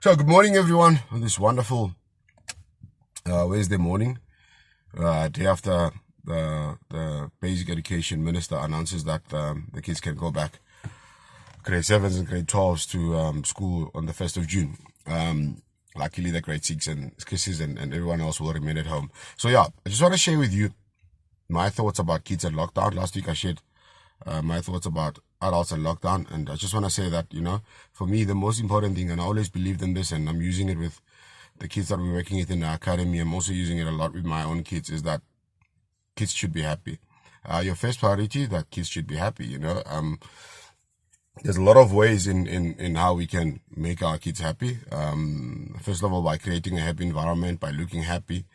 So, good morning, everyone, on this wonderful Wednesday morning, day after the Basic Education Minister announces that the kids can go back, grade 7s and grade 12s, to school on the 1st of June. Luckily, the grade 6 and kisses and everyone else will remain at home. So, yeah, I just want to share with you my thoughts about kids and lockdown. Last week, I shared my thoughts about adults and lockdown, and I just want to say that, for me, the most important thing, and I always believed in this, and I'm using it with the kids that we're working with in the academy. I'm also using it a lot with my own kids, is that kids should be happy. Your first priority, that kids should be happy. There's a lot of ways in how we can make our kids happy. First of all, by creating a happy environment, by looking happy,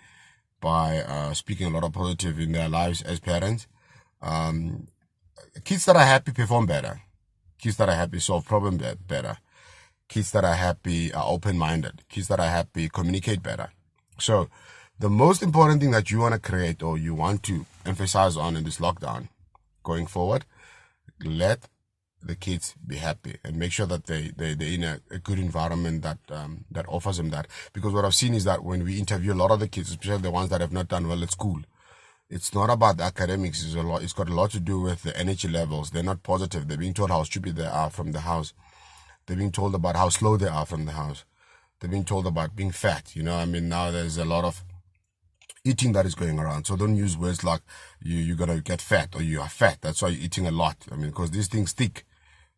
by speaking a lot of positive in their lives as parents. Kids that are happy perform better. Kids that are happy solve problems better. Kids that are happy are open-minded. Kids that are happy communicate better. So the most important thing that you want to create, or you want to emphasize on in this lockdown going forward, let the kids be happy and make sure that they're in a good environment that offers them that. Because what I've seen is that when we interview a lot of the kids, especially the ones that have not done well at school, it's not about the academics. It's got a lot to do with the energy levels. They're not positive. They're being told how stupid they are from the house. They're being told about how slow they are from the house. They're being told about being fat. Now there's a lot of eating that is going around. So don't use words like you're going to get fat or you are fat. That's why you're eating a lot. Because these things stick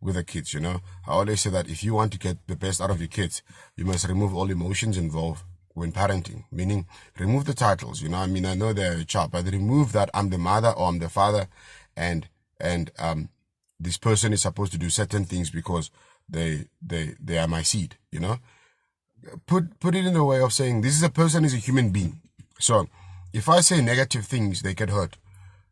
with the kids, I always say that if you want to get the best out of your kids, you must remove all emotions involved when parenting, meaning remove the titles. I know they're a child, but remove that I'm the mother or I'm the father, and this person is supposed to do certain things because they are my seed. Put it in the way of saying this is a person, is a human being. So if I say negative things, they get hurt.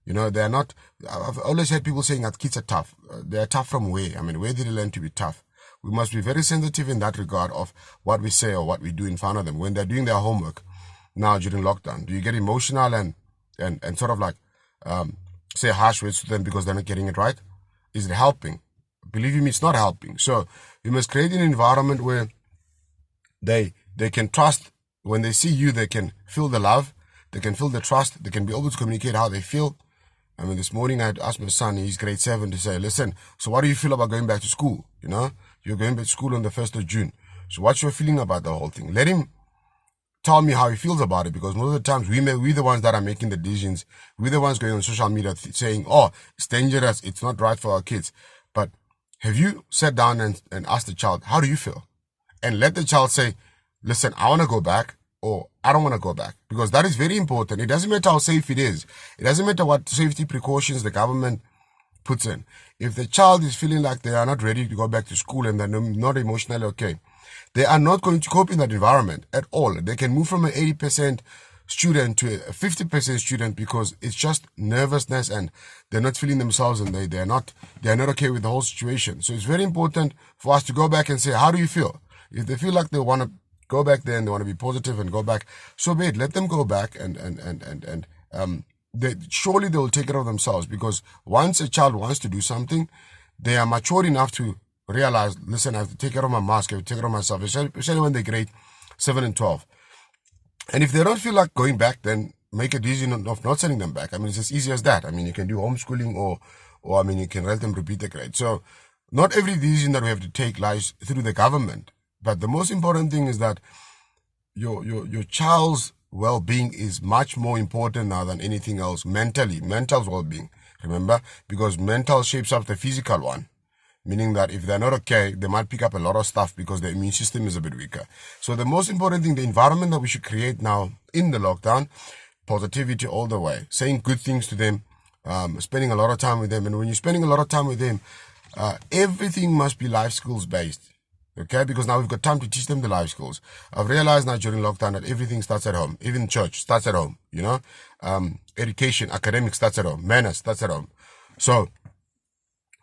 They're not. I've always heard people saying that kids are tough. They're tough from where? Where did they learn to be tough? We must be very sensitive in that regard of what we say or what we do in front of them when they're doing their homework now during lockdown. Do you get emotional and sort of like say harsh words to them because they're not getting it right? Is it helping? Believe me, it's not helping. So you must create an environment where they can trust. When they see you, they can feel the love, they can feel the trust, they can be able to communicate how they feel. This morning I had asked my son, he's grade 7, to say, listen, so what do you feel about going back to school? You're going back to school on the 1st of June. So what's your feeling about the whole thing? Let him tell me how he feels about it, because most of the times we're the ones that are making the decisions. We're the ones going on social media saying, oh, it's dangerous, it's not right for our kids. But have you sat down and asked the child, how do you feel? And let the child say, listen, I want to go back, or I don't want to go back, because that is very important. It doesn't matter how safe it is. It doesn't matter what safety precautions the government puts in. If the child is feeling like they are not ready to go back to school and they're not emotionally okay, they are not going to cope in that environment at all. They can move from an 80% student to a 50% student because it's just nervousness and they're not feeling themselves, and they're not okay with the whole situation. So it's very important for us to go back and say, how do you feel? If they feel like they want to go back there and they want to be positive and go back, so be it. Let them go back and surely they will take care of themselves, because once a child wants to do something, they are mature enough to realize, listen, I have to take care of my mask, I have to take care of myself, especially when they're grade 7 and 12. And if they don't feel like going back, then make a decision of not sending them back. It's as easy as that. You can do homeschooling or you can let them repeat the grade. So not every decision that we have to take lies through the government. But the most important thing is that your child's well-being is much more important now than anything else. Mental well-being, remember, because mental shapes up the physical one, meaning that if they're not okay, they might pick up a lot of stuff because their immune system is a bit weaker. So the most important thing, the environment that we should create now in the lockdown, positivity all the way, saying good things to them, spending a lot of time with them. And when you're spending a lot of time with them, everything must be life skills based. Okay, because now we've got time to teach them the life skills. I've realized now during lockdown that everything starts at home. Even church starts at home, Education, academics starts at home. Manners starts at home. So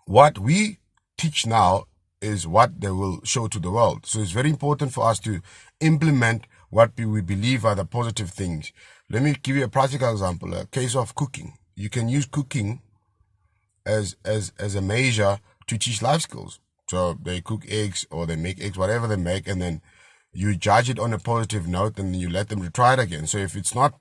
what we teach now is what they will show to the world. So it's very important for us to implement what we believe are the positive things. Let me give you a practical example, a case of cooking. You can use cooking as a measure to teach life skills. So they cook eggs or they make eggs, whatever they make, and then you judge it on a positive note, and you let them retry it again. So if it's not,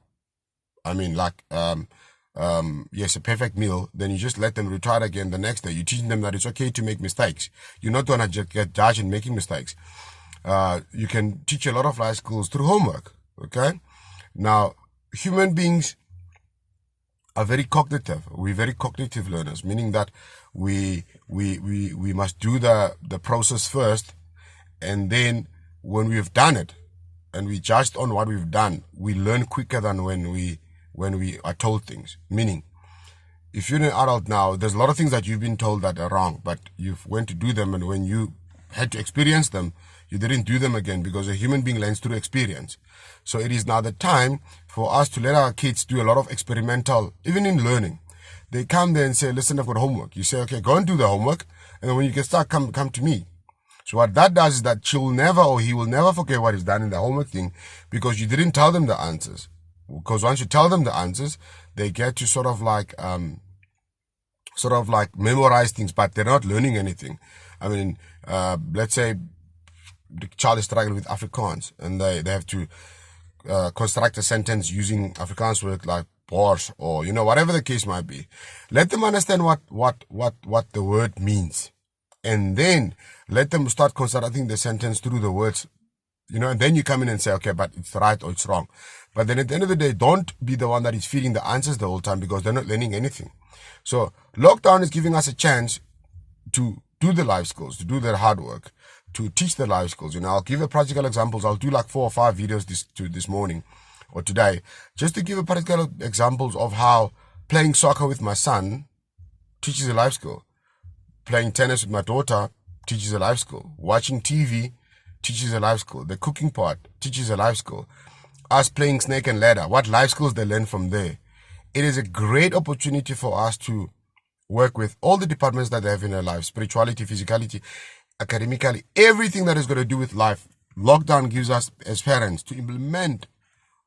yes, a perfect meal, then you just let them retry it again the next day. You're teaching them that it's okay to make mistakes. You're not going to just get judged in making mistakes. You can teach a lot of life skills through homework. Okay. Now, human beings are very cognitive. We're very cognitive learners, meaning that we must do the process first, and then when we've done it and we judged on what we've done, we learn quicker than when we are told things. Meaning, if you're an adult now, there's a lot of things that you've been told that are wrong, but you went to do them, and when you had to experience them, you didn't do them again, because a human being learns through experience. So it is now the time for us to let our kids do a lot of experimental, even in learning. They come there and say, listen, I've got homework. You say, okay, go and do the homework. And then when you get stuck, come to me. So what that does is that he will never forget what he's done in the homework thing, because you didn't tell them the answers. Because once you tell them the answers, they get to sort of like memorize things, but they're not learning anything. I mean, let's say the child is struggling with Afrikaans, and they have to construct a sentence using Afrikaans word like bors, or whatever the case might be. Let them understand what the word means, and then let them start constructing the sentence through the words, and then you come in and say, okay, but it's right or it's wrong. But then at the end of the day, don't be the one that is feeding the answers the whole time, because they're not learning anything. So lockdown is giving us a chance to do the life skills, to do their hard work, to teach the life skills. I'll give you practical examples. I'll do like 4 or 5 videos this morning or today, just to give you practical examples of how playing soccer with my son teaches a life skill. Playing tennis with my daughter teaches a life skill. Watching TV teaches a life skill. The cooking part teaches a life skill. Us playing snake and ladder, what life skills they learn from there. It is a great opportunity for us to work with all the departments that they have in their life: spirituality, physicality, academically, everything that is going to do with life. Lockdown gives us as parents to implement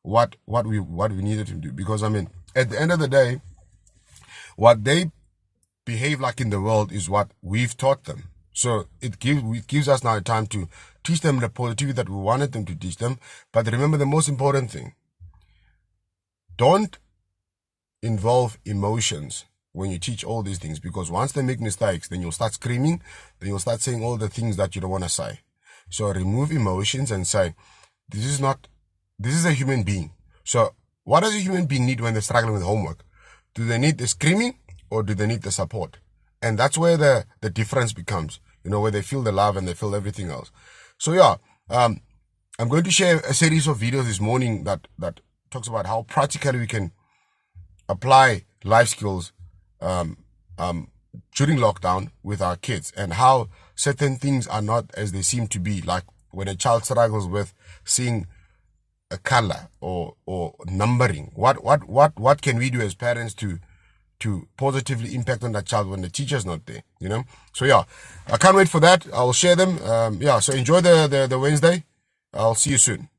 what we needed to do, because at the end of the day, what they behave like in the world is what we've taught them. So it gives us now a time to teach them the positivity that we wanted them to teach them. But remember the most important thing: don't involve emotions when you teach all these things, because once they make mistakes, then you'll start screaming, then you'll start saying all the things that you don't want to say. So remove emotions and say, this is a human being. So what does a human being need when they're struggling with homework? Do they need the screaming, or do they need the support? And that's where the difference becomes, where they feel the love and they feel everything else. So yeah, I'm going to share a series of videos this morning that talks about how practically we can apply life skills during lockdown with our kids, and how certain things are not as they seem to be. Like when a child struggles with seeing a color or numbering, what can we do as parents to positively impact on that child when the teacher's not there? So yeah, I can't wait for that. I'll share them. So enjoy the Wednesday. I'll see you soon.